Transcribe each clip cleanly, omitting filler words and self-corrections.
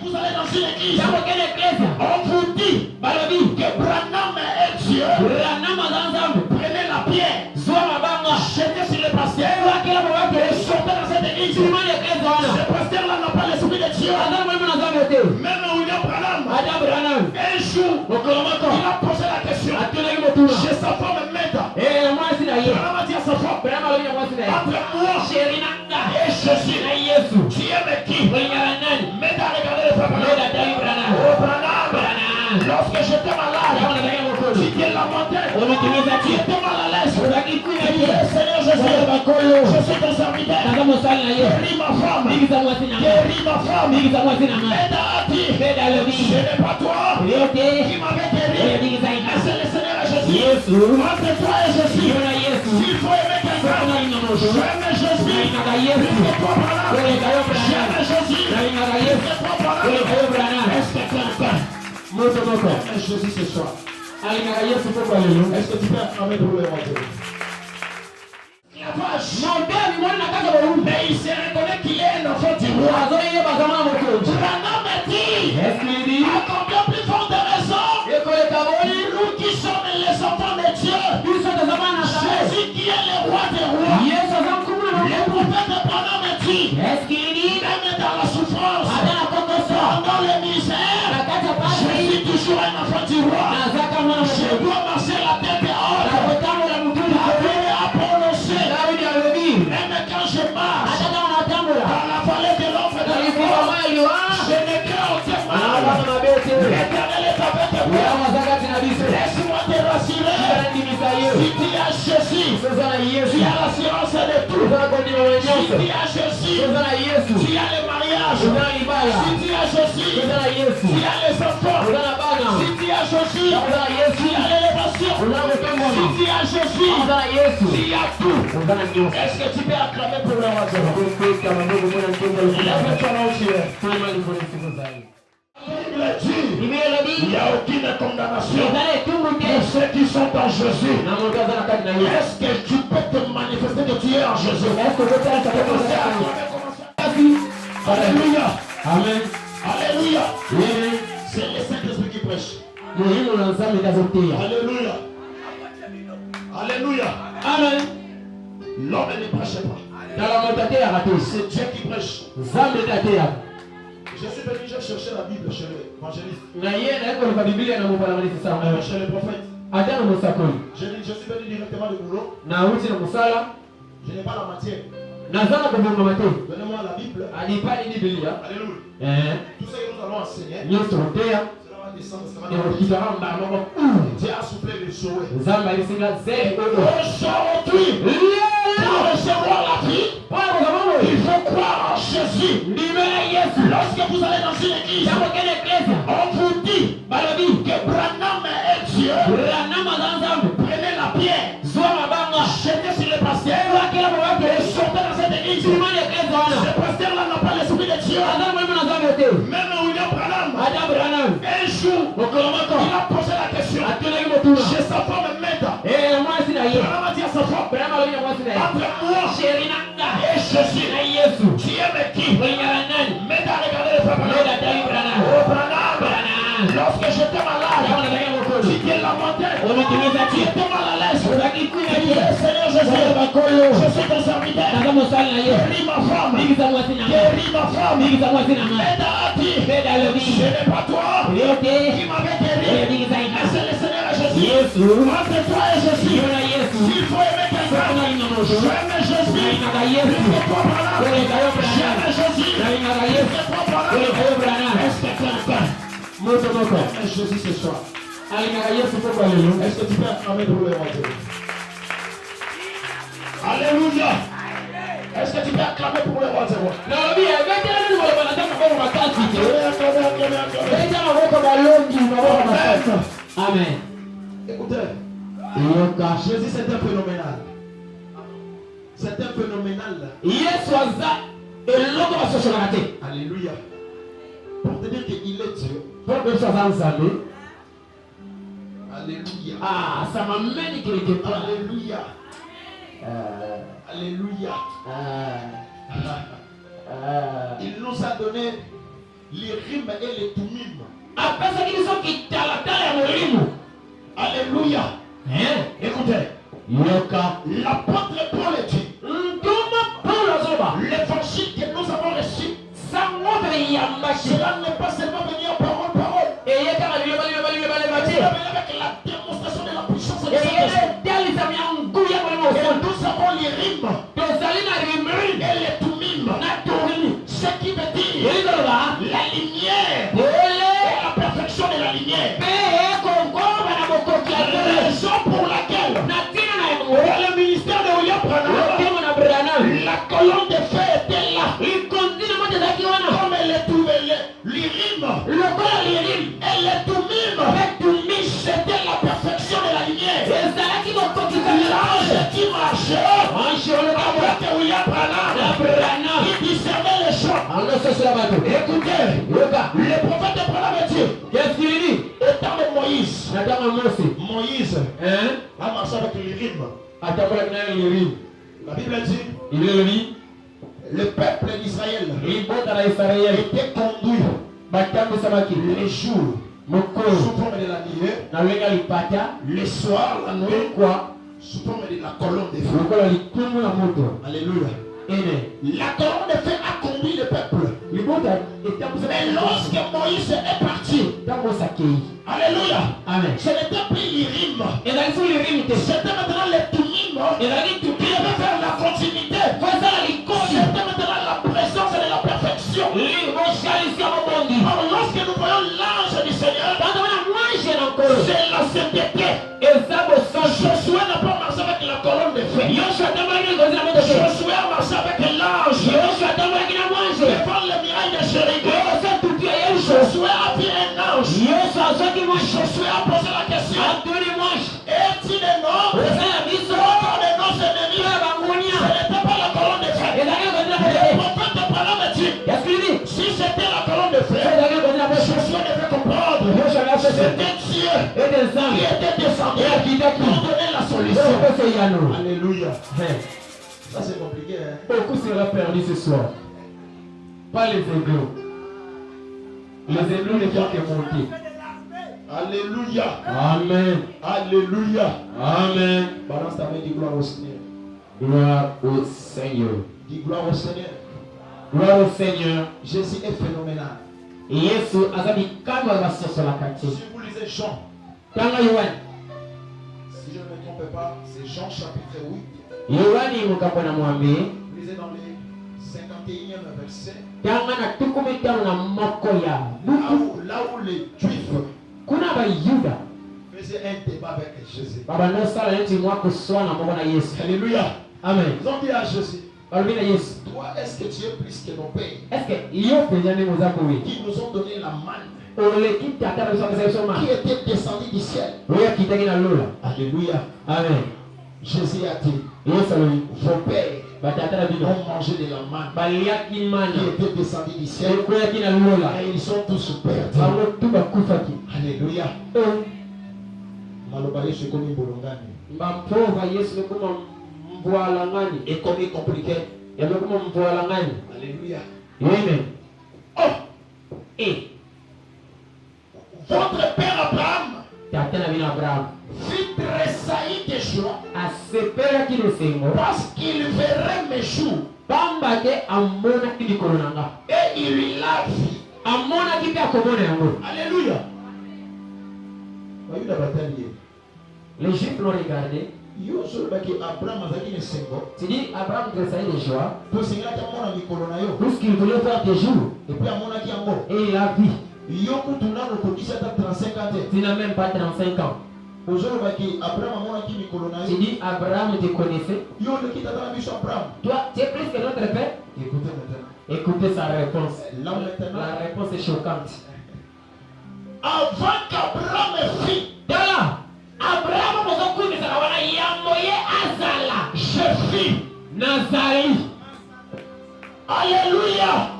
vous allez dans une église, on vous dit que Branham est Dieu. Prenez la pierre, jetez sur le pasteur et sortez dans cette église. Ce pasteur-là n'a pas l'esprit de Dieu. Même William Branham, un jour, il a posé la question chez sa femme Meda. Branham a dit à sa femme, entre moi et Jésus, tu aimes qui? Meda a regardé le frère Branham. Oh Branham, lorsque j'étais malade, tu t'es lamenté, tu étais mal à l'aise. Seigneur Jésus, je suis ton serviteur. Guéris ma femme. Guéris ma femme. Meda a dit, ce n'est pas toi qui m'avais guéri, mais c'est le Seigneur Jésus. Entre toi et Jésus, s'il faut aimer quelqu'un, j'aime Jésus. J'aime Jésus. Est-ce que quelqu'un aime Jésus ce soir? Est-ce que tu peux acclamer pour le roi? Mais il se reconnaît qu'il est un enfant du roi. Branham dit, à combien plus forte raison, nous qui sommes les enfants de Dieu, Jésus qui est le roi des rois. Le prophète Branham dit, même dans la souffrance, dans les misères, je suis toujours un enfant du roi. Je dois marcher la tête haute. David a prononcé, même quand je marche dans la vallée de l'ombre de la mort, je ne crains aucun mal. L'Éternel est avec moi. Laisse-moi te rassurer. Si tu as Jésus, tu as l'assurance de tout. Si tu as Jésus, tu as le mariage. Si tu as Jésus, tu as les enfants. Si tu as Jésus, tu as l'élévation. Si tu as Jésus, tu as tout. Est-ce que tu peux acclamer pour le roi? Il n'y a aucune condamnation pour ceux qui sont en Jésus. Est-ce que tu peux te manifester que tu es en Jésus? Alléluia. Amen. Alléluia. C'est le Saint-Esprit qui prêche. Alléluia. Alléluia. Amen. L'homme ne prêche pas. C'est Dieu qui prêche. Je suis venu, j'ai cherché la Bible chez l'évangéliste. Chez le prophète. Je suis venu directement du boulot. Je n'ai pas la matière. Donnez-moi la Bible. Alléluia. Tout ce que nous allons enseigner, Dieu a soufflé le souhait. Aujourd'hui, pour recevoir la vie, il faut croire en Jésus. Lorsque vous allez dans une église, on vous dit que Branham est Dieu. Prenez la pierre, jetez sur le pasteur et sortez dans cette église. Ce pasteur-là n'a pas l'esprit de Dieu. Même William Branham, un jour, il a posé la question chez sa femme Meda. Branham a dit à sa femme, entre moi et Jésus, tu aimes qui? Meda a regardé le frère Branham. Oh Branham, lorsque j'étais malade, tu t'es lamenté, tu étais mal à l'aise. Seigneur Jésus, je suis ton serviteur. Guéris ma femme. Guéris ma femme. Meda a dit, ce n'est pas toi qui m'avais guéri, mais c'est le Seigneur Jésus. Entre toi et Jésus, s'il faut aimer quelqu'un, j'aime Jésus. J'aime Jésus. Est-ce que quelqu'un aime Jésus ce soir? Est-ce que tu peux acclamer pour le roi? Alléluia. Est-ce que tu peux acclamer pour le roi? Amen. Écoutez, Jésus c'était phénoménal. C'était phénoménal. Alléluia. Pour te dire qu'il est Dieu. Alléluia. Ça m'amène qu'il était pas. Alléluia. Alléluia. Il nous a donné les rimes et les tumim. Apesa kiso kitalatala ya mulimu. Alléluia. Écoutez. Yoka. L'apôtre Paul dit. Nduma Paul azoba. L'évangile que nous avons reçu. Sangobe yambashi. Cela n'est pas seulement venu en parole. Et yeka bali. C'est avec la démonstration de la puissance de Saint-Esprit. Et nous avons les rimes. Et les tumim. Ce qui veut dire la lumière. Et la perfection de la lumière. Raison pour laquelle le ministère de William Branham, la colonne de feu était là. Comme elle est trouvée, les rimes. Et les tumim. C'était la perfection de la lumière. L'ange qui marchait avec William Branham, qui discernait les choses. Écoutez, le prophète Branham dit, Qu'est-ce qu'il dit? étant de Moïse, Moïse a marché avec les rimes. La Bible dit, le peuple d'Israël était conduit les jours sous forme de la nuée, le soir la nuit sous forme de la colonne de feu. Alléluia. La colonne de feu a conduit le peuple. Mais lorsque Moïse est parti, alléluia, ce n'était plus les rimes, c'était maintenant les tumim qui devaient faire la continuité. C'était maintenant la présence de la perfection. Alors lorsque nous voyons l'ange du Seigneur, c'est la sainteté. Josué n'a pas marché avec la colonne de feu. Josué a marché avec l'ange. Devant le miracle de Jéricho, Josué a vu un ange. Josué a posé la question. Est-il un homme? Encore de nos ennemis. Ce n'était pas la colonne de feu. Le prophète Branham dit, si c'était la colonne de feu, Josué devait comprendre. C'était Dieu qui était descendu pour donner la solution. Alléluia. Ça c'est compliqué. Beaucoup sera perdu ce soir. Pas les églots. Les églots ne font que monter. Alléluia. Amen. Alléluia. Amen. Balance ta main, dis gloire au Seigneur. Gloire au Seigneur. Dis gloire au Seigneur. Gloire au Seigneur. Jésus est phénoménal. Yesu azabi kama basoso la kati. Si vous lisez Jean, Tanga Yohane. si je ne me trompe pas, c'est Jean chapitre 8. Yohane mukapona mwambe. Vous lisez dans les 51e verset. Tanga na tukumi tano na moko ya. Là où les Juifs Kuna ba Yuda. faisaient un débat avec Jésus. Baba no sala nti mwako swana moko na Yesu. Alléluia. Amen. Ils ont dit à Jésus, Balobina Yesu. toi est-ce que tu es plus que nos pères Est-ce que yo pejane muzako we? qui nous ont donné la manne, Ole kita tata so ma. qui était descendu du ciel? Oya kitaki na lola. Alléluia. Amen. Jésus a dit, Yesu alobi. vos pères Batata la bino. ont mangé de la manne Baliaki mana. qui était descendu du ciel Koyaki na lola. et ils sont tous perdus. Bango tuba kufaki. Alléluia. Malobali c'est comme bolongani. Mbapova Yesu nekuma mbwalangani. Et comme il compliqué. Yamekuma mbwalangani. Alléluia. Amen. Oh! Et Votre père Abraham tata na bino Abraham. fit tressaillir de joie Asepelaki lesengo. parce qu'il verrait mes jours. Pamba te amonaki likolo na nga. Et il l'a vu. Amonaki mpe akomona yango. Alléluia. Les Juifs l'ont regardé. Yo solobaki Abraham azaki ne sengo. Tu dis Abraham tressaillit de joie. Po sengaki amona mikolo na yo. Puisqu'il voulait faire des jours. Et puis amonaki yango. Et il a vu. Yo kutu nano kokisi ata 35 ans. Tu n'as même pas 35 ans. Ozolobaki Abraham amonaki mikolo na Tu yo. dis Abraham te connaissait. Yo leki tata na biso Abraham. Toi, tu es plus que notre père. Écoutez maintenant. Écoutez sa réponse. Là maintenant. La réponse est choquante. Avant qu'Abraham fît. Dala. Abraham mozokuimi sakawana yamoye azala. Je fis. Nazali. Alléluia.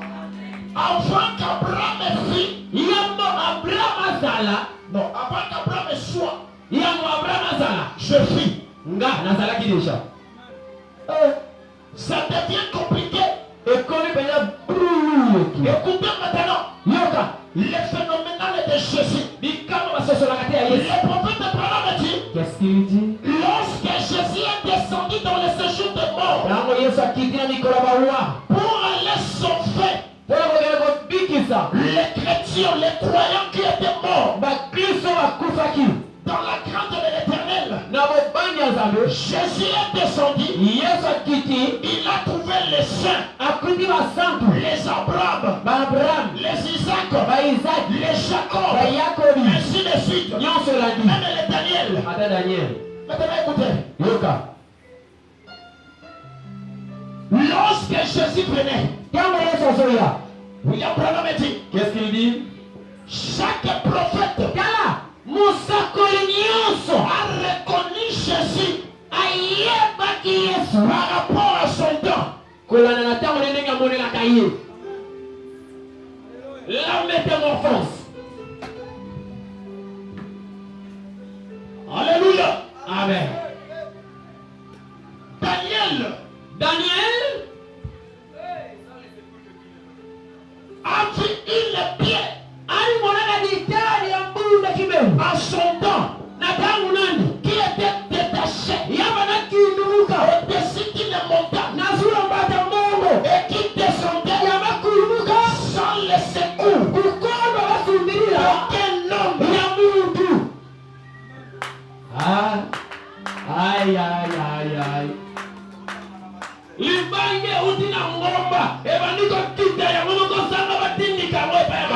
Avant qu'Abraham fît. Yamo Abraham azala. Non, avant qu'Abraham soit. Yamo Abraham azala. Je fis. Nga nazalaki déjà. Ça devient compliqué. Et comme il y a brûlé. Écoutez maintenant. Yo le phénoménal de Jésus. Le prophète Abraham dit, Qu'est-ce qu'il dit? lorsque Jésus est descendu dans le séjour des morts pour aller sauver les chrétiens, les croyants qui étaient morts dans la crainte de l'Éternel, Jésus est descendu. Il a trouvé les saints, les Abraham, les Isaac, les Jacob, ainsi de suite. Même les Daniel. Maintenant écoutez. Lorsque Jésus venait, William Branham dit, Qu'est-ce qu'il dit? chaque prophète a reconnu Jésus par rapport à son temps. La métamorphose. Alléluia. Amen. Daniel a vu une pierre à son temps qui était détachée au-dessus d'une montagne et qui descendait sans le secours d'aucun homme. Aïe, aïe, aïe, aïe.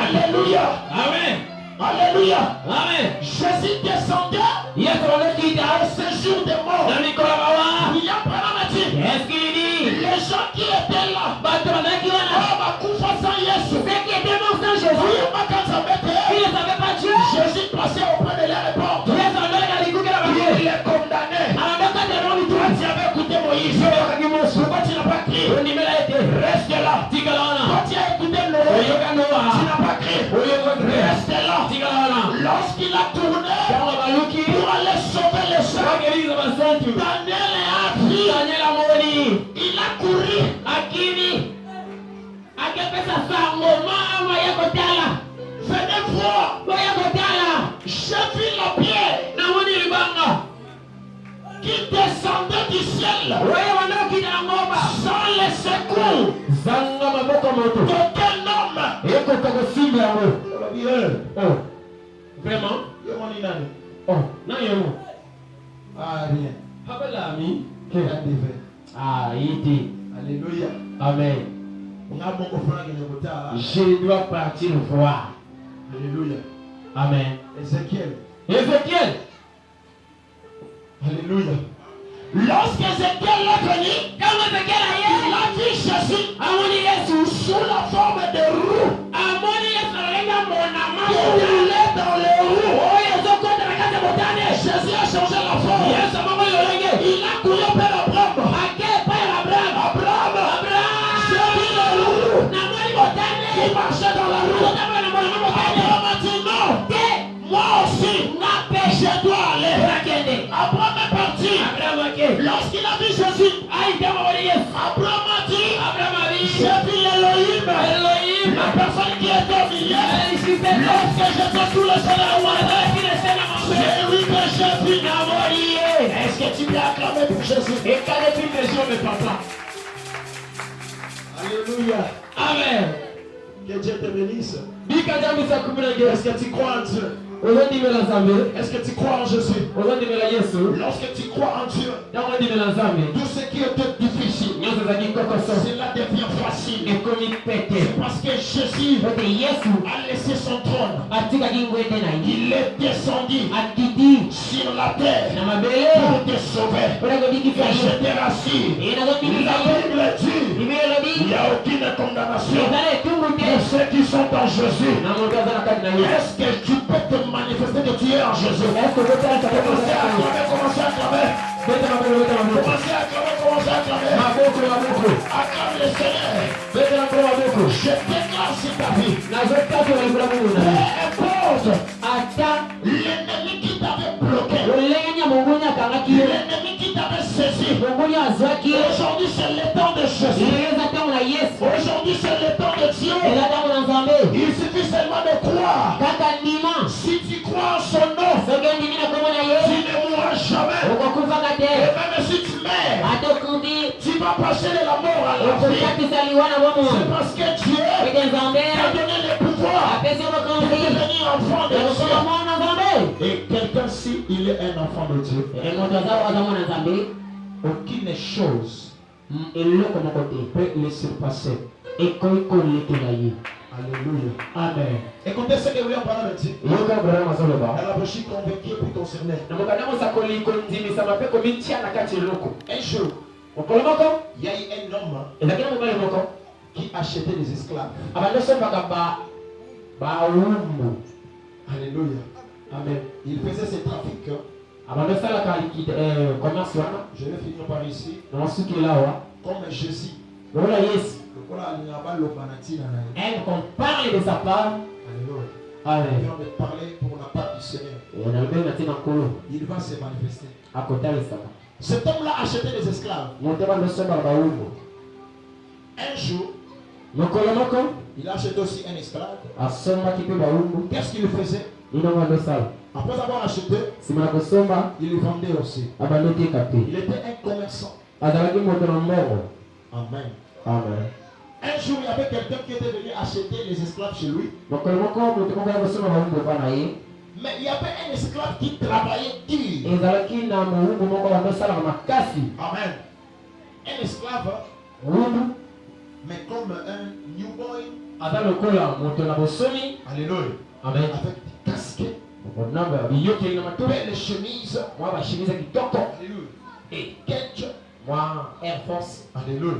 Alléluia. Amen. Alléluia. Amen. Jésus descendait au séjour des morts. William Branham a dit, Qu'est-ce qu'il dit? les gens qui étaient là, Jésus passait auprès de leur porte. Il les condamnait. Toi, tu avais écouté Moïse. Pourquoi tu n'as pas crié? Reste là. Toi, tu as écouté Noé. Tu n'as pas crié. Reste là. Lorsqu'il a tourné pour aller sauver les saints, Daniel a appris. Il a couru. Venez voir. J'ai vu la pierre qui descendait du ciel sans le secours d'aucun homme. Vraiment? Oh, non, il y a un Ah, rien. Ah, il était. Alléluia. Amen. Je dois partir voir. Alléluia. Amen. Ézéchiel. Alléluia. Lorsque Ézéchiel est venu, il a vu Jésus sous la forme de roue. Il roulait dans les roues. Jésus a changé la forme. Il a couru vers Abraham. Abraham. J'ai vu les roues. Il marchait dans la roue. Abraham a dit non. Moi aussi, je dois aller. Abraham est parti. Lorsqu'il a vu Jésus, Abraham a dit, j'ai vu Elohim, la personne qui est au milieu. Lorsque j'étais sous le soleil, j'ai vu que j'ai vu Namorié. Est-ce que tu peux acclamer pour Jésus? Alléluia. Amen. Que Dieu te bénisse. Est-ce que tu crois en Dieu? Est-ce que tu crois en Jésus? Lorsque tu crois en Dieu, tout ce qui était difficile, cela devient facile. Parce que Jésus a laissé son trône. Il est descendu sur la terre pour te sauver. Et je te rassure, la Bible dit, il n'y a aucune condamnation pour ceux qui sont en Jésus. Est-ce que tu peux te manifester que tu es en Jésus? Commencez à acclamer. Acclame le Seigneur. Je déclare sur ta vie. Peu importe l'ennemi qui t'avait bloqué, l'ennemi qui t'avait saisi. Aujourd'hui c'est le temps de Jésus. Aujourd'hui c'est le temps de Dieu. Il suffit seulement de croire. vie. C'est parce que Dieu t'a donné le pouvoir de devenir enfant de Dieu. Et quelqu'un, si il est un enfant de Dieu, aucune chose peut le surpasser. Alléluia. Amen. Écoutez ce que William Branham dit. Yoka Branham azoloba. Alors je suis convaincu et puis concerné. Un jour, il y a eu un homme qui achetait des esclaves. Alléluia. Amen. Il faisait ses trafics. Je vais finir par ici. Comme Jésus. Elle qu'on parle de sa part. Alléluia. Amen. Il vient de parler pour la part du Seigneur. Il va se manifester. Cet homme-là achetait des esclaves. Un jour, il a acheté aussi un esclave. Qu'est-ce qu'il faisait? Après avoir acheté, il le vendait aussi. Il était un commerçant. Amen. Amen. Un jour, il y avait quelqu'un qui était venu acheter les esclaves chez lui. Mais il y avait un esclave qui travaillait dur. Amen. Un esclave, mais comme un newborn. Alléluia. Amen. Avec des casquettes, belles chemises. Alléluia. Et ketch. Air Force. Alléluia.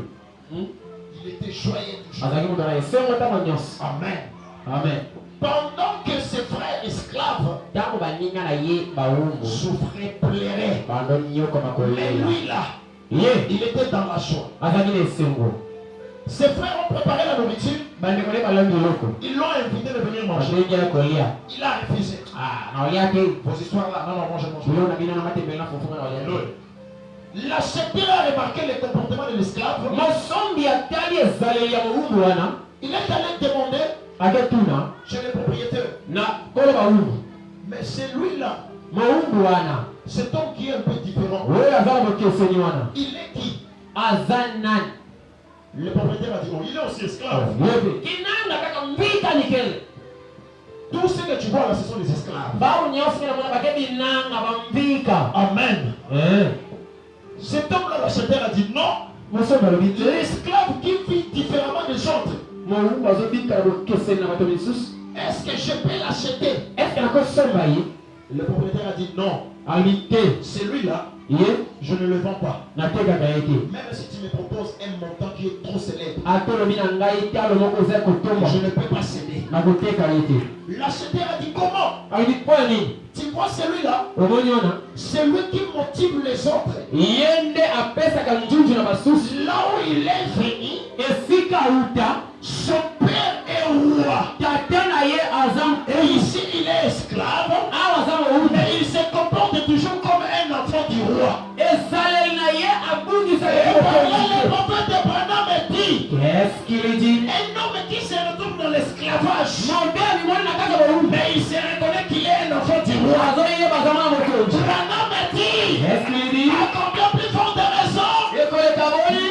Il était joyeux toujours. Amen. Amen. Pendant que ses frères esclaves souffraient, pleuraient. Mais lui là, il était dans la joie. Ses frères ont préparé la nourriture. Ils l'ont invité de venir manger. Il a refusé. Vos histoires là, non, moi je mange. L'acheteur a remarqué le comportement de l'esclave. Il est allé demander chez le propriétaire. Mais c'est lui là, cet homme qui est un peu différent. Il est qui? Le propriétaire a dit, oh, il est aussi esclave. Tout ce que tu vois là, ce sont des esclaves. Amen. Cet homme-là, l'acheteur a dit non. L'esclave qui vit différemment des autres. Est-ce que je peux l'acheter? Le propriétaire a dit non. Celui-là, je ne le vends pas. Même si tu me proposes un montant qui est trop célèbre, je ne peux pas céder. L'acheteur a dit comment? Tu vois celui-là, celui qui motive les autres. Là où il est venu, son père est roi. Et ici il est esclave. Mais il se comporte toujours comme un enfant du roi. Et voilà, le prophète de Branham dit, Qu'est-ce qu'il dit? un homme qui se retrouve dans l'esclavage, mais il se reconnaît qu'il est un enfant du roi. Branham dit, Qu'est-ce qu'il dit? à combien plus forte raison,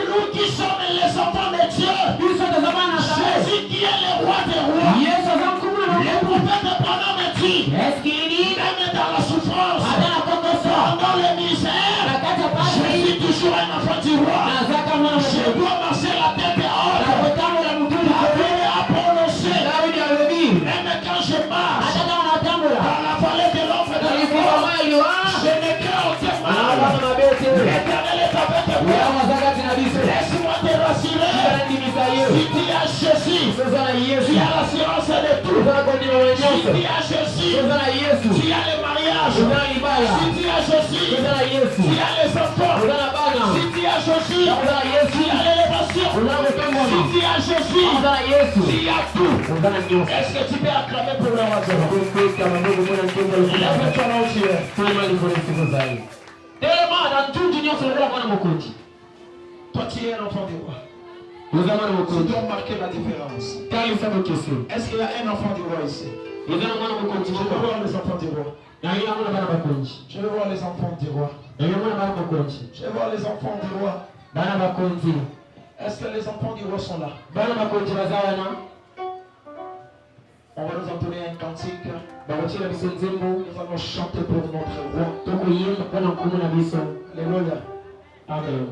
nous qui sommes les enfants de Dieu, Jésus qui est le roi des rois. Le prophète de Branham dit, Qu'est-ce qu'il dit? même dans la souffrance, pendant les misères, je suis toujours un enfant du roi. Je dois marcher la tête haute. David a prononcé, même quand je marche dans la vallée de l'ombre de la mort, je ne crains aucun mal. L'Éternel est avec moi. Laisse-moi te rassurer. Si tu as Jésus, tu as l'assurance de tout. Si tu as Jésus, tu as le mariage. Si tu as Jésus, tu as les enfants. Si tu as Jésus, tu as l'élévation. Si tu as Jésus, tu as tout. Est-ce que tu peux acclamer pour le roi? Lève-toi là où tu es. Toi tu es un enfant du roi. Tu dois marquer la différence. Est-ce qu'il y a un enfant du roi ici? Je veux voir les enfants du roi. Je veux voir les enfants du roi. Je veux voir les enfants du roi. Est-ce que les enfants du roi sont là? On va nous entonner un cantique. Nous allons chanter pour notre roi. Alléluia. Amen.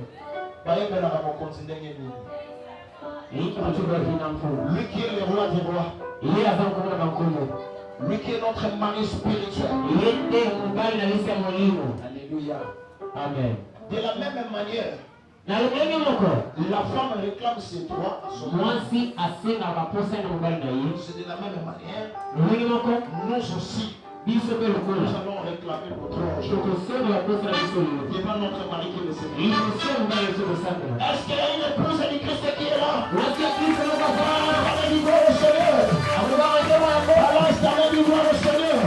Lui qui est le roi des rois. Lui qui est notre mari spirituel. Alléluia. Amen. De la même manière, la femme réclame ses droits à son mari. C'est de la même manière, nous aussi, nous allons réclamer notre droit devant notre mari qui est le Seigneur. Est-ce qu'il y a une épouse du Christ qui est là? Allez du gloire au Seigneur. Alors installez du gloire au Seigneur.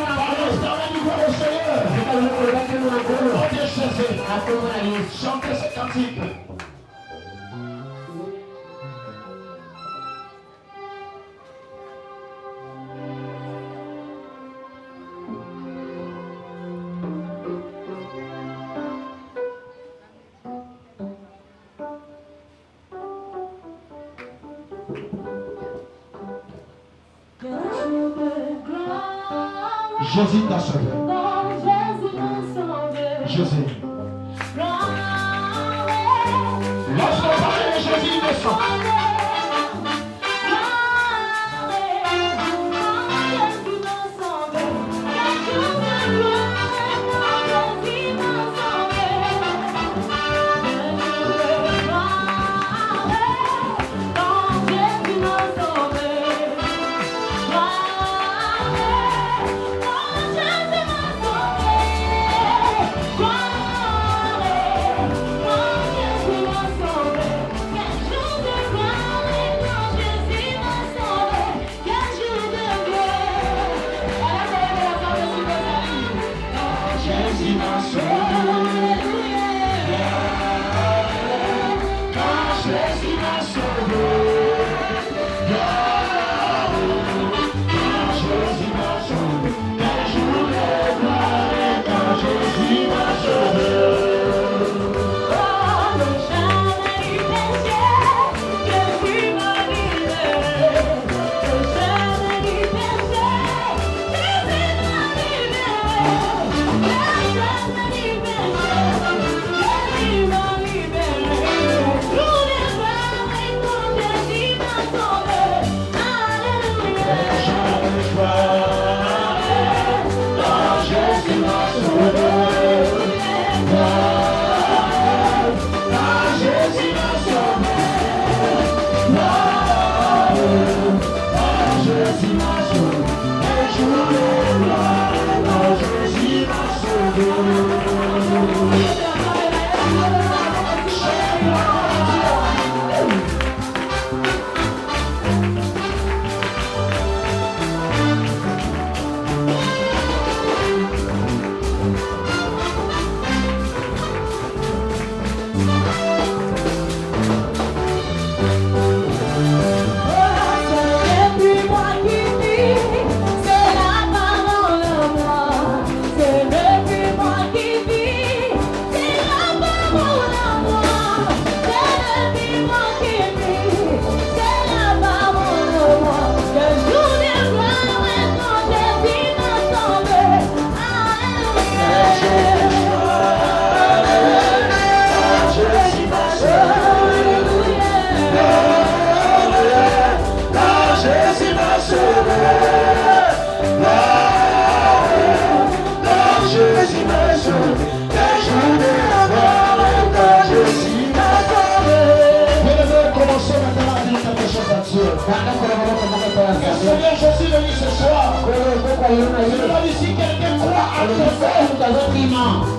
Alors installez du gloire au Seigneur. Oh Dieu Jésus, chantez ce cantique. Jésus t'a sauvé. Jésus. Lorsqu'on parle de Jésus, il descend.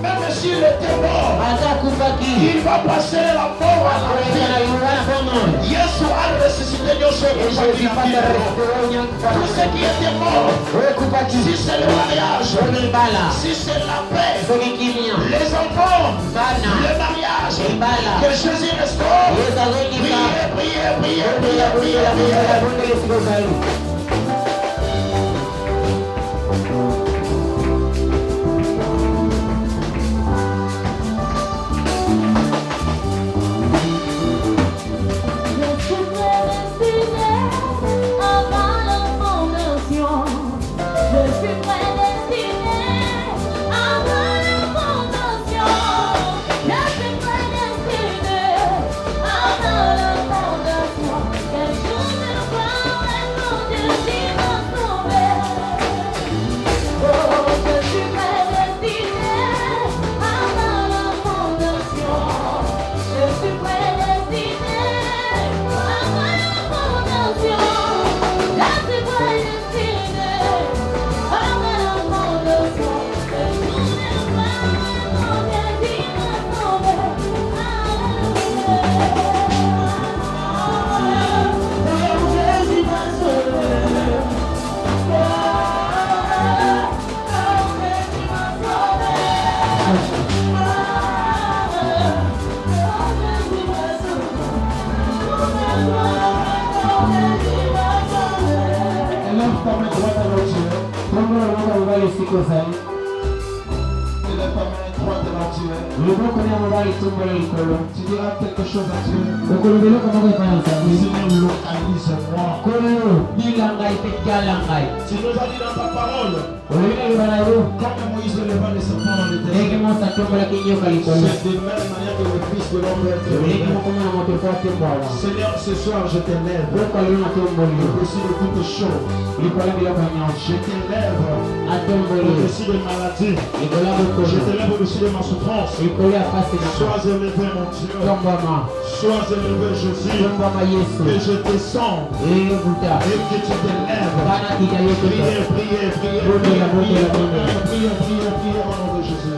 Même s'il était mort, il va passer la mort à la vie. Yesu a ressuscité tout ce qui était mort. Si c'est le mariage, si c'est la paix, les enfants, le mariage, que Jésus restaure. Priez. Lève ta main droite à l'autre. Tumbo la mwana mobali siko zai. Lève ta main droite à l'autre. Loboko ya mobali tumbo la likolo. Tu diras quelque chose à Dieu. Okolobelo kama kwa panza. Seigneur, localise-moi. Koyo bilanga itekala ngai. Tu nous as dit dans ta parole, Olina libana yo. comme Moïse leva les serpents dans les Eke désert, mosa tumbo la kinyoka likolo. c'est de même manière que le Fils de l'homme est Oleke levé. mokoma na moto kwa tumbo ala. Seigneur, ce soir je t'élève Boko lina tumbo liyo. au-dessus de toutes choses. Likola biloko nyonso. Je t'élève A tumbo liyo. au-dessus de maladie. Likola bokolo. Je t'élève au-dessus de ma souffrance. Likolo ya pasi na kwa. Sois élevé, mon Dieu. Tombama. Sois élevé, Jésus. Tombama Yesu. Que je descende Buta. et que tu t'élèves. Bana kita yesu. Priez, priez, priez, priez, priez, priez, priez, priez au nom de Jésus.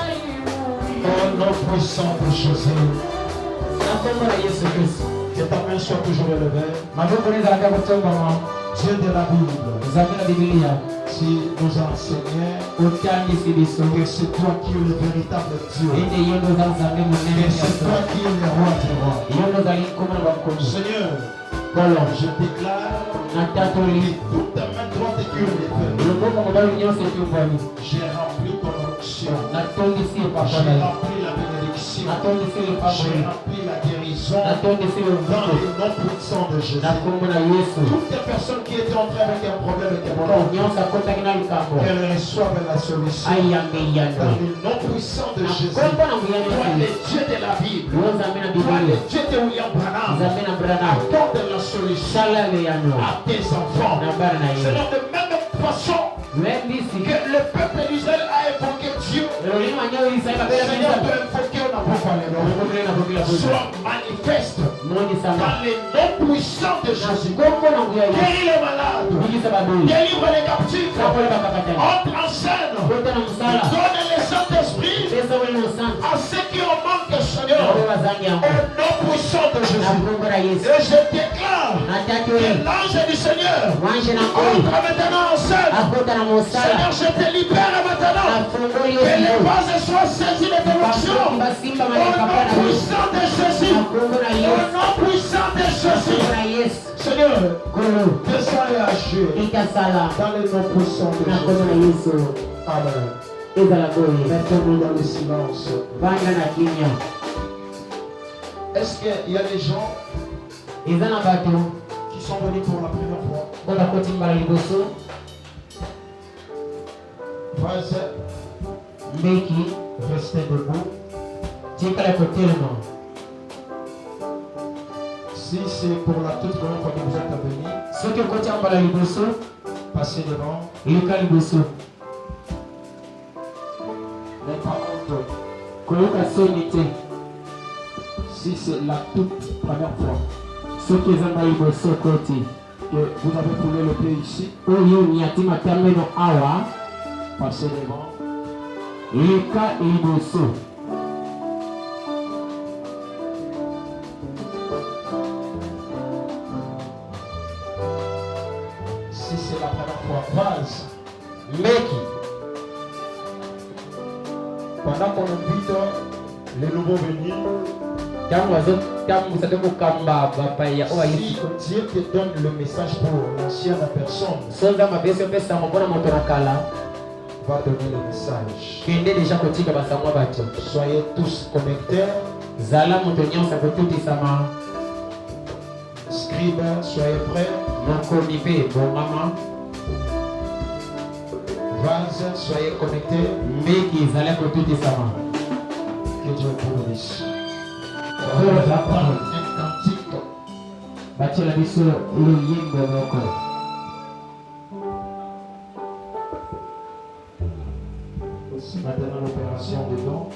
Au nom puissant de Jésus, Nakomba na Yesu Kristo. que ta main soit toujours élevée. Maboko nezalaka kotombama. Dieu de la Bible, Nzambe na Biblia. tu nous enseignais Otangisi biso. que c'est toi qui es le véritable Dieu. Ende yo ndo za Nzambe monene Et c'est toi nyonso. qui es le roi des rois. Yo ndo ozali nkoma na bakonzi. Seigneur, Kolo. je déclare Natatoli. toute ta main droite qui est levée. Loboko mobali nyonso etumbwami. J'ai rempli ton onction. Natondisi epapa J'ai na yo. rempli la bénédiction. Natondisi lepako J'ai yo. rempli la guérison Natondisi dans lovuto. le nom puissant de Jésus. Na kombo na Yesu. Toutes les personnes qui étaient entrées avec un problème et un Moto problème, nyonso akotaki na likambo. qu'elles reçoivent la solution. Ayambe Dans yando. le nom puissant de Na Jésus. kombo na nguyani Toi, le Yesu. Dieu de la Bible. Yo Nzambe na Toi, le Biblia. Dieu de William Branham. Nzambe na Branham. Accorde la solution Sala le yano. à tes enfants. Na bana na C'est yo. dans de même façon Wendisi. que le peuple d'Israël a évoqué Dieu. Lolini wanyo Israeli babela Seigneur, bisa. tu as invoqué, on n'a pas parlé. Okomele na kokila bosa. Sois manifeste Moni sama. dans le nom puissant de Na Jésus. kombo na nguya Yesu. Guéris les malades. Bikisa babeli. Délivre les captifs. Kapole bakapatana. Entre en scène. Kota na musala. Donne le Saint-Esprit Pesa wele na santi. à ceux qui en manquent, Seigneur. Nawe wazangi yangu. Au nom puissant de Na Jésus. kombo na Yesu. Et je déclare Na tatu que we. l'ange du Seigneur Wanje na koi. entre maintenant en scène. Akota na musala. Seigneur, je te libère Na maintenant. fungoli Que les Yesu. vases soient saisis de ton action. Basimba simba Au mali nom kapana. puissant de Jésus. Na kombo na Au Yesu. nom puissant de Na Jésus. kombo na Yesu. Seigneur, Kolo. descends et agis Ikasala. dans le nom puissant de Na kombo na Jésus. Yesu. Amen. Ezala boye. Mettons-nous dans le silence. Vanda na kimya. Est-ce qu'il y a des gens Eza na bato. qui sont venus pour la première fois? Oyo bakoti mbala liboso. Vas-y, Mbeki. restez debout. Tikala kotelema. Si c'est pour la toute première fois que vous êtes venus, Soki okoti mbala liboso. passez devant. Ilika liboso. Mais pas honte. Koyoka soni te. Si c'est la toute première fois Soki eza mbala liboso okoti. que vous avez foulé le pied ici, Oyo niati matameno awa. passez devant. Ilika liboso. Si c'est la première fois, vas. Mbeki. Pendant qu'on invite les nouveaux venus, Tangu wazotambusa tokukamba bapaya oyo si ayisiko. Dieu te donne le message pour l'ancienne personne, Sonza mabesi opesango mpona moto na kala. va donner le message. Kende deja kotika basango bato. Soyez tous connectés. Zala moto nyonso akotutisama. Scribe, soyez prêts. Mokomi mpe bongama. Vase, soyez connectés. Mbeki ezali akotutisama. Que Dieu vous bénisse. On Oyo va eza apprendre parole. un cantique. Batiela biso loyembo moko. Aussi maintenant l'opération des dons.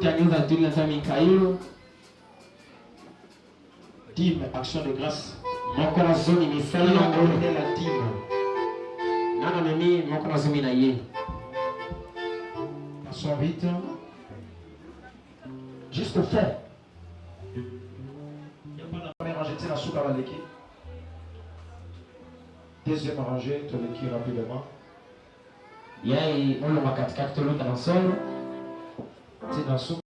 Kanisa toute la famille Caillou. Team Action de Grâce. Moko na zoni ni sali na ngone la team. Nana mimi moko na zoni na ye. Passons vite. Juste au fond. Il n'y a pas la première rangée, c'est la soupe à la leki. Deuxième rangée, tu l'équipe rapidement. Yai olo makatikati toluta na solo. C'est dans soupe.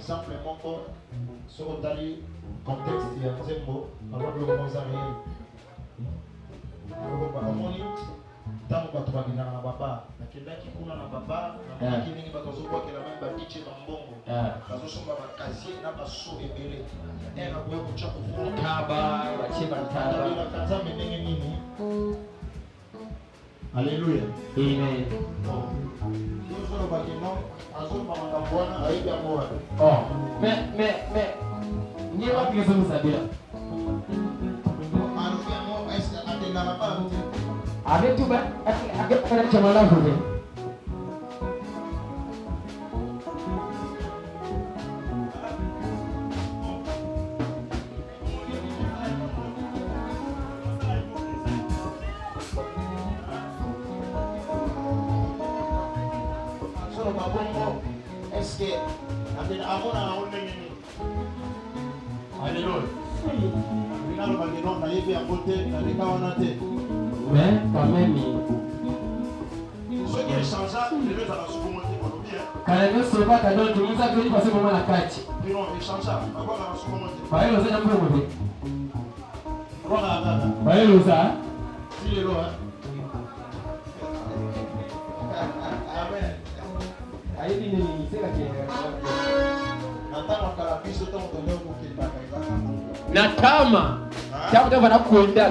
Exemple moko sur le contexte il y a un mot avant de commencer à réel. Tant que tu vas dire na papa, na kenda ki kuna na papa, na kini ba tozo kwa kila même ba DJ na mbongo. Kazo somba ba kazi na ba so ebele. Na kwa kucha kufunga kaba, ba cheba kaba. Na kanza menenge nini? Alléluia. Amen. Oh, mais, n'y a pas de raison de savoir. Avec tout, avec le chamala, vous voyez. Est-ce que mais quand même, ce qui est changeable, c'est le quand même, ce n'est pas ta donne, tout le monde a venu passer le moment à la carte. non, il est changeable. Voyez le ça, un peu mauvais. Voilà, Voyez le ça. si le loin. Amen. Aïe, il est c'est la qui Natama. Tafuta wanakuenda.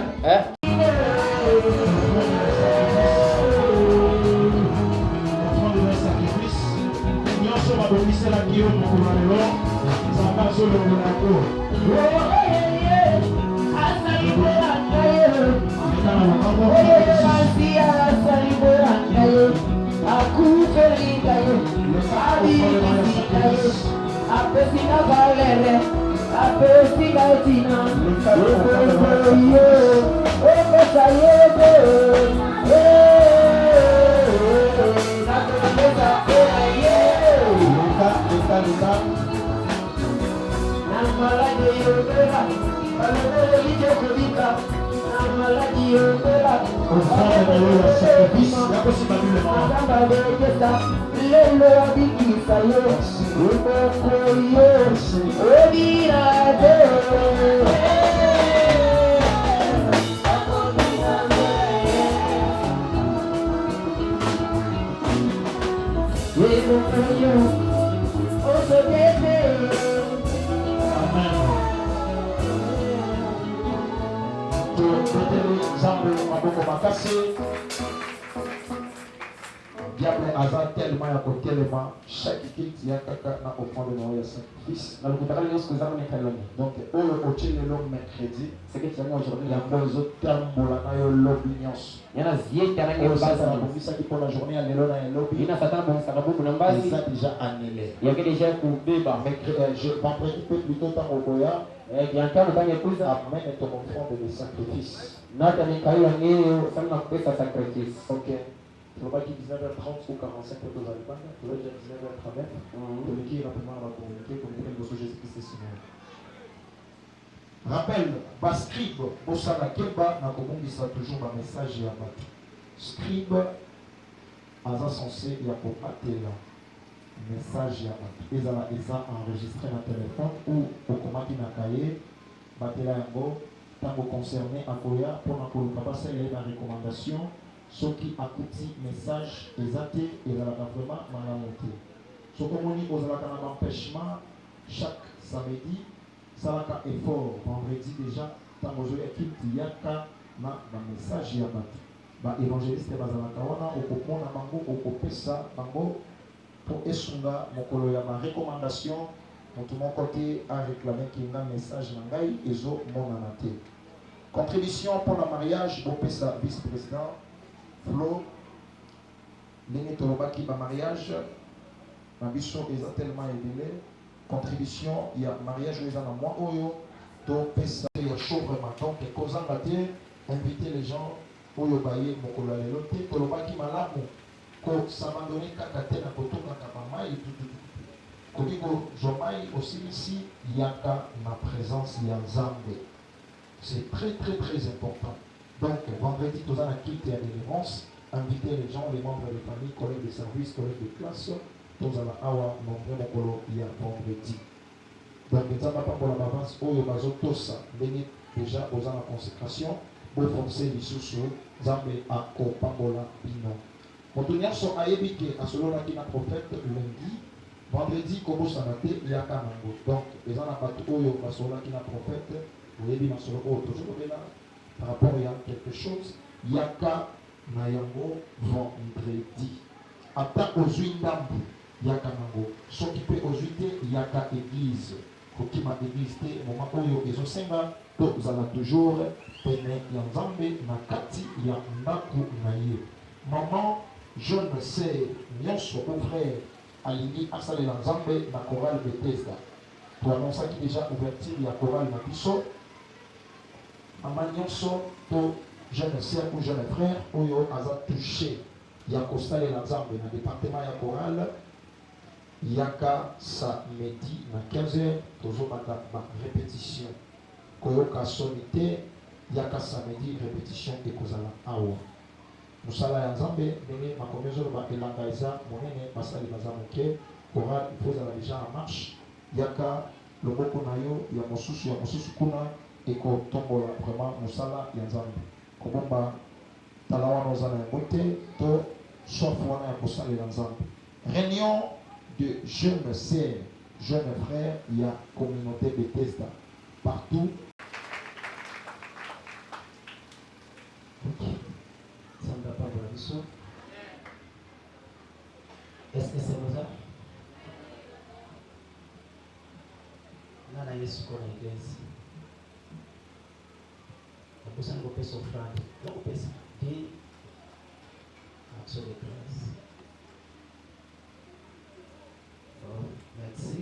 Diable hasard tellement à côté tellement chaque équipe y a caca na offrande de Noël sacrifice. Donc au chile le mercredi, c'est que c'est aujourd'hui la bonne tambola na yo l'opinion. Il y en a zié qui ont ça qui pour la journée à l'élo na lobby. Il y en a certains bon ça va beaucoup d'embasser. Ça déjà annulé. Il y a déjà coupé par je vendredi plutôt temps au Goya. Et bien quand le bagne plus amène ton offrande de sacrifice. Nata ni kayo ni ça n'a pas ça sacrifice. OK. Le bac 19h30 ou 45 pour les Alpes, le 19h30, pour l'équipe rapidement va communiquer pour le de Jésus-Christ est Seigneur. Rappel, bas scribe, Bosala Keba, n'a pas toujours un message à battre. Scribe, à censé, il y a pour battre message à battre. Ils ont enregistré dans le téléphone ou pour commander dans le cahier, battre la yango, tant que concerné à Koya, pour le papa, c'est la recommandation. Ce qui a coûté message exact et dans la vraiment malamonté. Ce qu'on dit aux empêchement chaque samedi, ça va effort vendredi déjà tant que je équipe yaka na message ya bat. Ba évangéliste bazalaka wana okomona bango okopesa bango pour esunga mokolo ya ma recommandation moto mon côté a réclamé qu'il y a un message na ngai ezo monana te. Contribution pour le mariage opesa vice-président Flo, l'année tolobaki ba mariage, ma biso est tellement élevée. Contribution, il y a mariage où ils ont moi oyo, donc pesa il y a chaud vraiment. Donc causant la terre, inviter les gens oyo baye mokolo lelote, tolobaki malamu, ko s'abandonner kakate na koto kakama et tout. Kodiko jomai aussi ici yaka ma présence yanzambe. C'est très très très important. Donc, vendredi, nous allons quitter à l'élégance, inviter les gens, les membres de famille, collègues de service, collègues de classe, nous allons avoir nombreux mokolo hier vendredi. Donc, nous allons pas pour la bavance, où nous avons tous déjà aux la consécration, pour forcer les sous Zambé à Kopambola Bino. Quand nous sommes à Ebike, à celui qui n'a prophète lundi, vendredi, Kobo Sanate, il y a Kanango. Donc, les gens n'ont pas tout, à celui qui n'a prophète, vous avez dit, toujours là. Par rapport à quelque chose, yaka na yango vendredi. Ata ozui ndambu yaka nango. Soki pe ozui te yaka église. Kokima église te moment oyo ezosenga tozala toujours pene ya nzambe na kati ya ndako na ye. Maman jeune sœur nyonso ou frère alingi asalela nzambe na chorale Bethesda. Toannonçaki déjà ouverture ya chorale na biso. Maman nyonso to jeune sœur ou jeune frère oyo aza touché ya kosalela nzambe na département ya chorale yaka samedi na 15h tozobanda ba répétition koyoka sonité yaka samedi répétition ekozala awa musala ya nzambe ndenge makomezo ba elanga eza monene basali baza moke chorale ikozala déjà en marche yaka loboko na yo ya mosusu kuna ekotombola vraiment musala ya nzambe kobomba tala wana oza na yango te to soif wana ya kosalela nzambe. Réunion de jeunes sœurs, jeunes frères, il y a communauté Bethesda partout. Ok, ça ne va pas voir ça. Est-ce que c'est ça? Là, il y a ce qu'on a l'église. La personne qui peut s'offrir, là, on peut s'offrir action de grâce. Merci.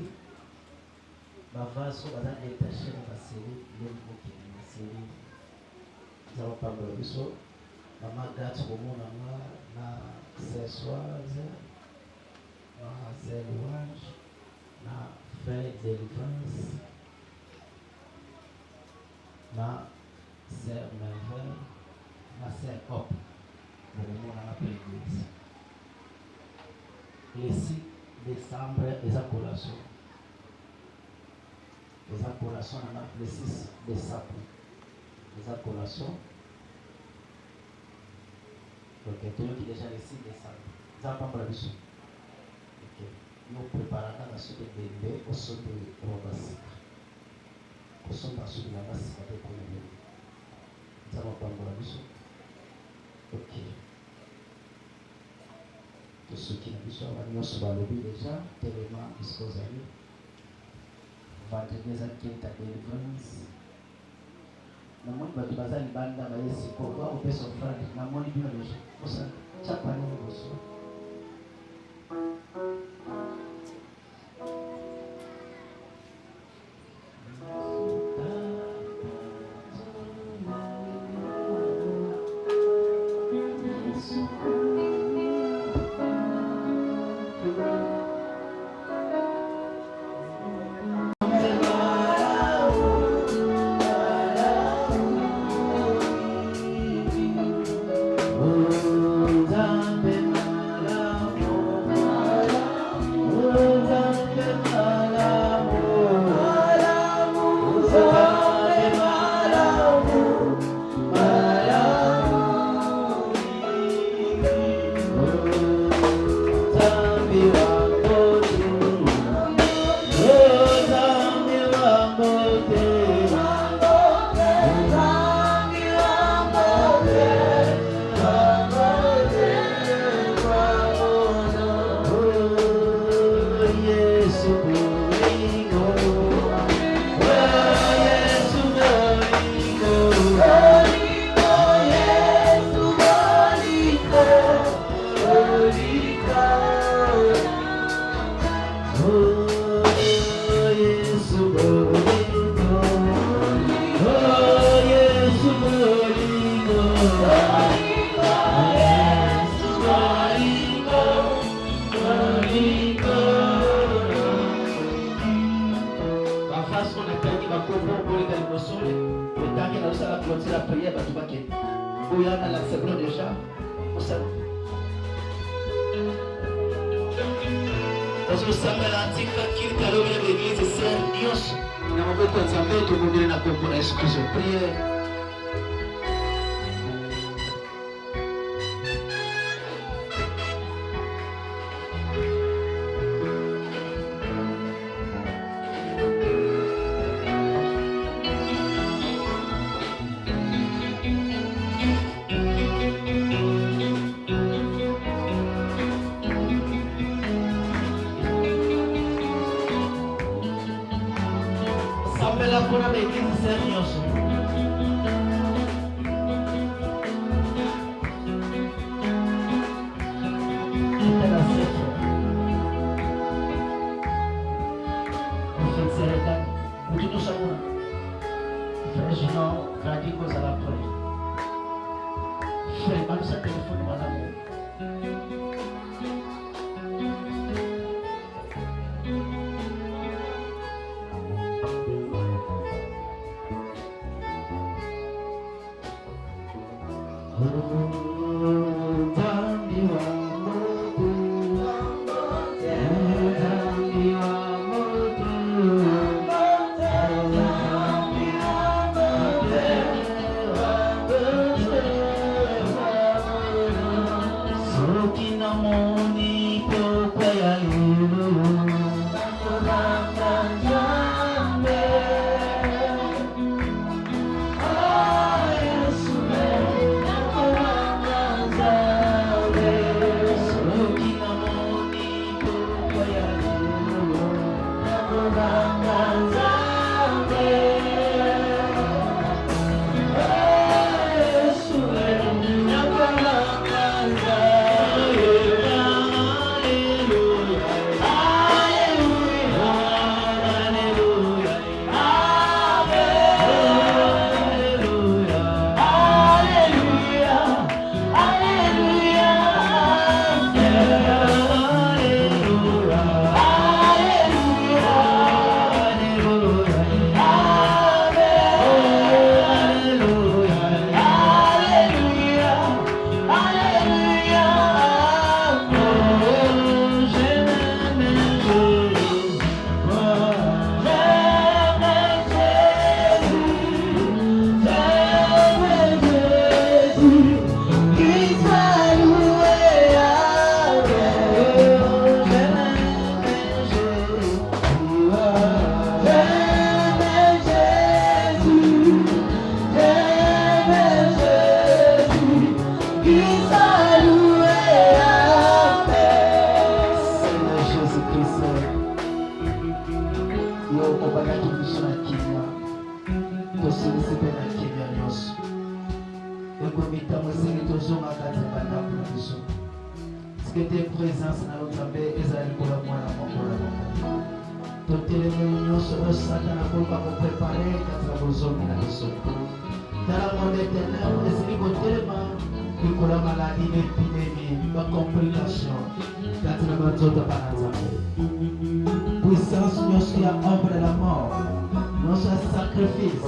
Bavaso baza détaché na baseri lelo ki na série. Nous allons parler de ça. Maman gâte komona na Cessoise, na Zelouage, na Frère Délivrance, na Sœur Merveille, na Sœur Hop. Komona na l'église. Les 6 décembre, les accolations. Les accolations, on a les 6 décembre. Les accolations. Ok, tout le monde qui déjà les 6 décembre. Vous avez pas la vision. Ok. Nous préparons la suite de bébé au son de Robas. Au son de la suite de la masse, ça peut être le Vous avez pas la vision. Ok. Tous ceux qui n'ont pas vu nous sommes déjà tellement disposés. Vendredi à Quinta Délivrance. Nous avons dit que nous avons dit que nous avons dit que nous avons dit que nous avons dit que nous avons dit la prière, tu vas quitter. Où il y a la seconde déjà, au salon. Parce que ça m'a dit qu'il y a l'église, c'est Dios. Nous avons fait un samedi, tout le monde n'a pas pour excuse prière. Pour la l'église, c'est Dios. kabisa telefoni mwanangu. Puissance, nous sommes œuvre de la mort, nous sommes sacrifice.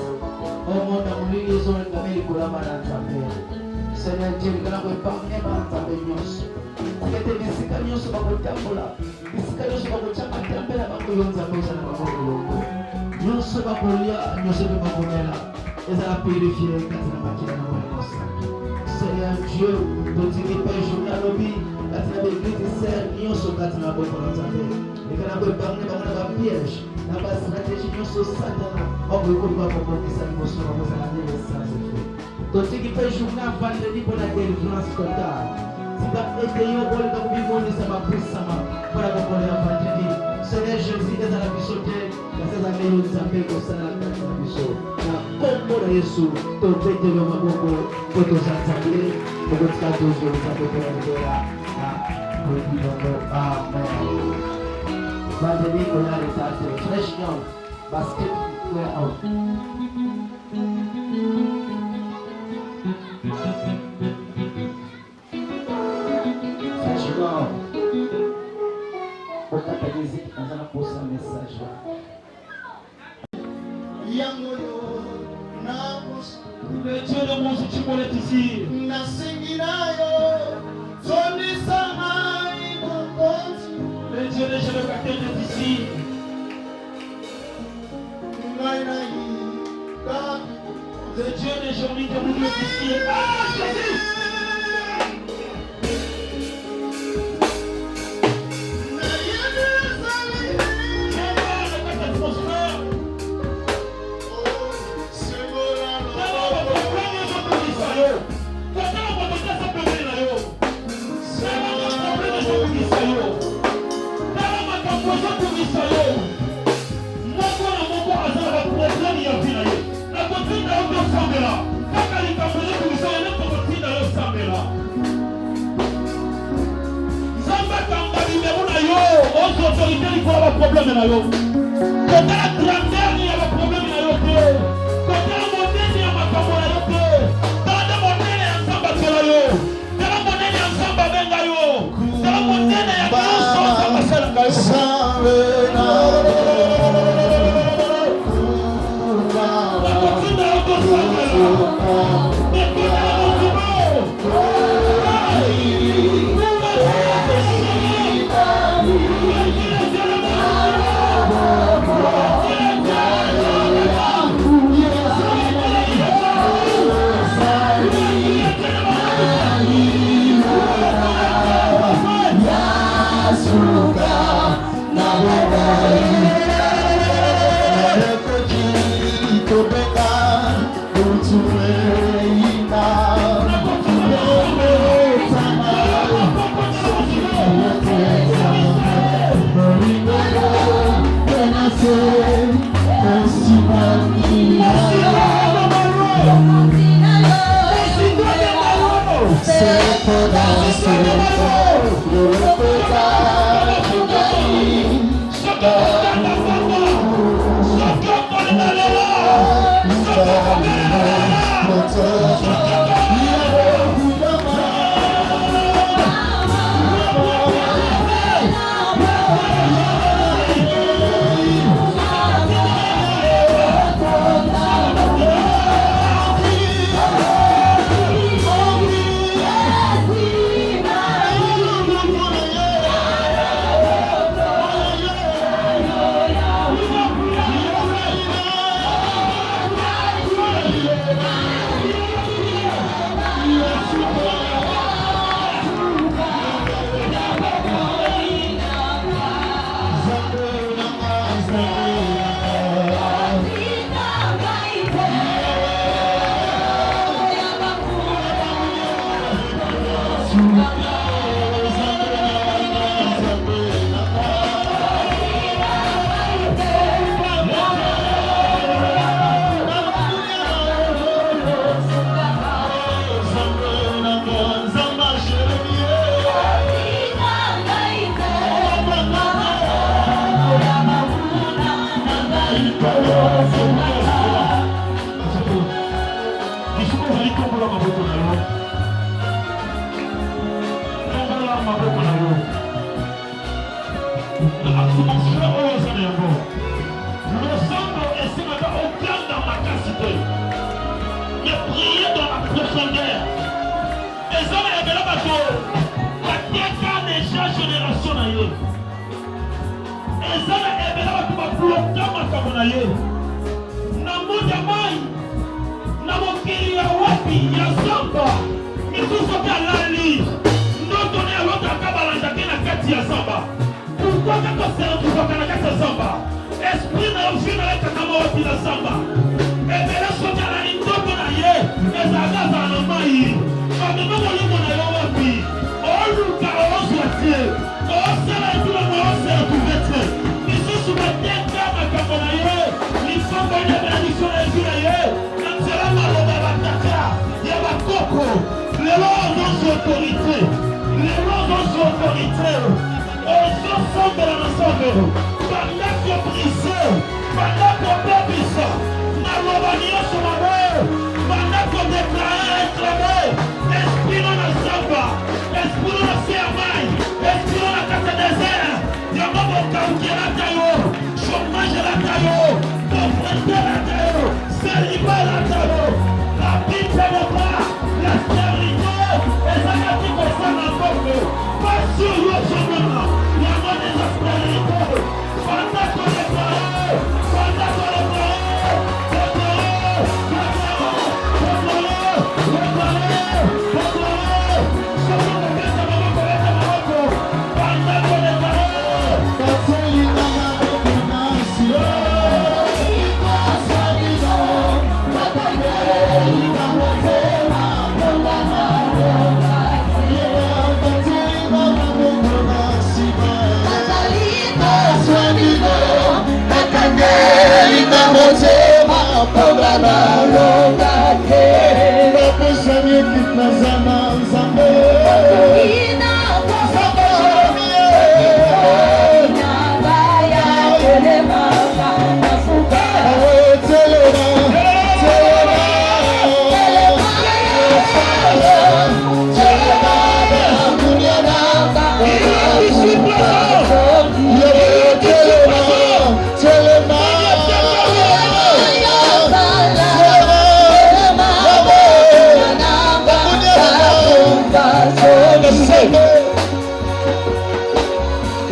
Au monde, nous lisons le camé pour la malade. Seigneur Dieu, nous allons épargner ma table. Nous allons visiter nous sur ma table. Visiter nous sur ma table. Table la banque de Yonza pour ça la banque de Longo. Nous sommes pas pour là, nous sommes pas pour là. Et ça a purifié quand la machine a volé. Seigneur Dieu, nous disons pas journal lobby. Quand la Église sert, nous sommes quand la bonne volonté. Et quand la bonne parole dans la piège, dans la stratégie, nous sommes Satan. On peut pas comprendre ça, nous sommes dans la naissance. Donc, ce qui fait journal vendredi pour la délivrance totale. Si tu as été au bol de Bibon, ça va puissamment pour la comprendre vendredi. Seigneur Jésus, est dans la bisoté, dans ces années, nous avons comme ça dans la bisoté. Comme Jésus, tu as fait de l'homme pour te s'attaquer, pour te s'attaquer, pour te s'attaquer. Amen. Vendredi, on a les tâches. Fresh young, basket, wear out. Le Dieu de mon soutien est ici. Le Dieu de Jéhovah est ici. Le Dieu de Jéhovah est ici. Ah, Jésus! Autorité, il faut avoir problème dans l'eau. Quand la grandeur, il y a un problème dans l'eau. Quand la monnaie, il y a un problème dans l'eau. Quand la monnaie, il y a un problème dans l'eau.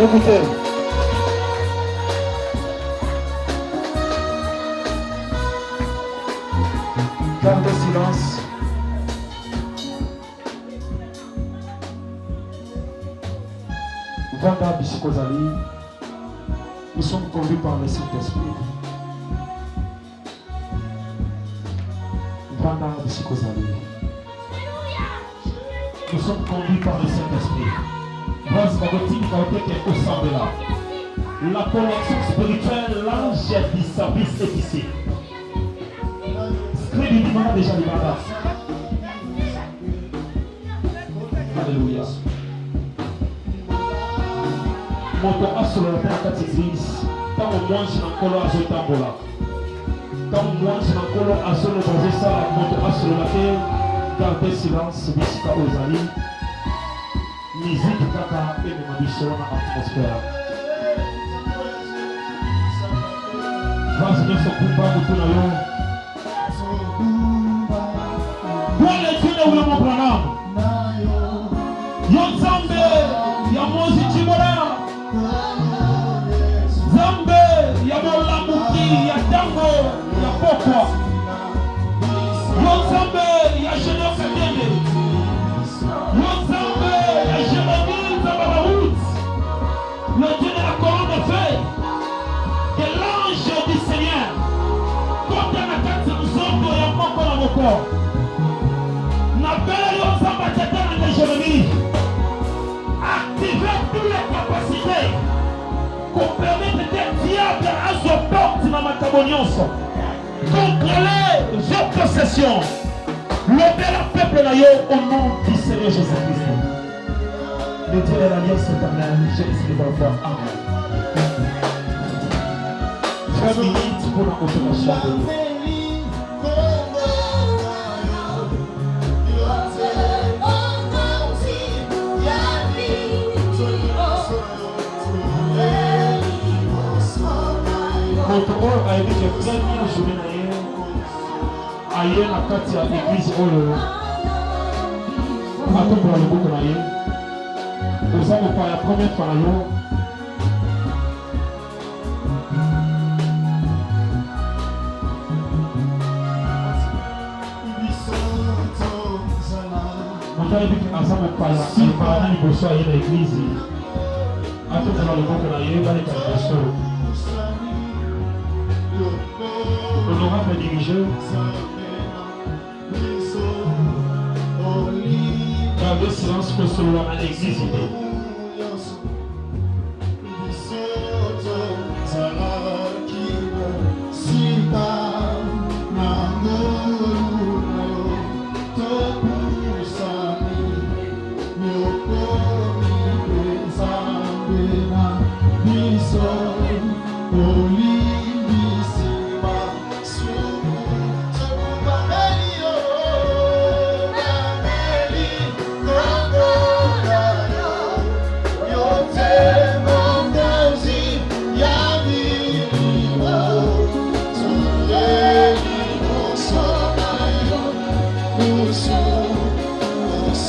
Écoutez. Gardez silence. Vanda Bishikozali, nous sommes conduits par le Saint-Esprit. Vanda Bishikozali, nous sommes conduits par le Saint-Esprit. La connexion spirituelle, l'ange du service est ici. Scribe du moment déjà du baba. Alléluia. Moto asolo na kati église. Tant au moins je n'enkolo azotambola. Tant au moins je n'enkolo azolo poser ça moto asolo na te. Gardez silence bisika ozali. Musique kaka et ma biso na atmosphère. Vas-y bien so kumba mutu na yo. Wale tuna ule mo Branham. Yo Nzambe ya mozi chibora. Nzambe ya molamuki ya tango ya pokwa. Yo Nzambe ya Général Kadende. Yo Nzambe ya Jérémie Zababaout. Le Dieu de la colonne de feu. De l'ange du Seigneur. Quand on a quatre nzombo ya moko na moko. N'appelle yo Nzambe tata na Jérémie. Activez toutes les capacités qu'on permet d'être diable à sa porte dans ma tabonionce. Contrôlez vos possessions. Levez le peuple là au nom du Seigneur Jésus-Christ. Le Dieu de l'alliance éternelle, Jésus va voir. Amen. 3 minutes pour la confirmation de Dieu. Moto oyo ayebi ke première journée na ye aye na kati ya église oyo atombola loboko na ye oza mopaya première fois na yo moto ayebi ke aza mopaya ayebala na liboso aye na église atombola loboko na ye baleka liboso. Honorable dirigeant, gardez silence pour cela à l'église.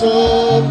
So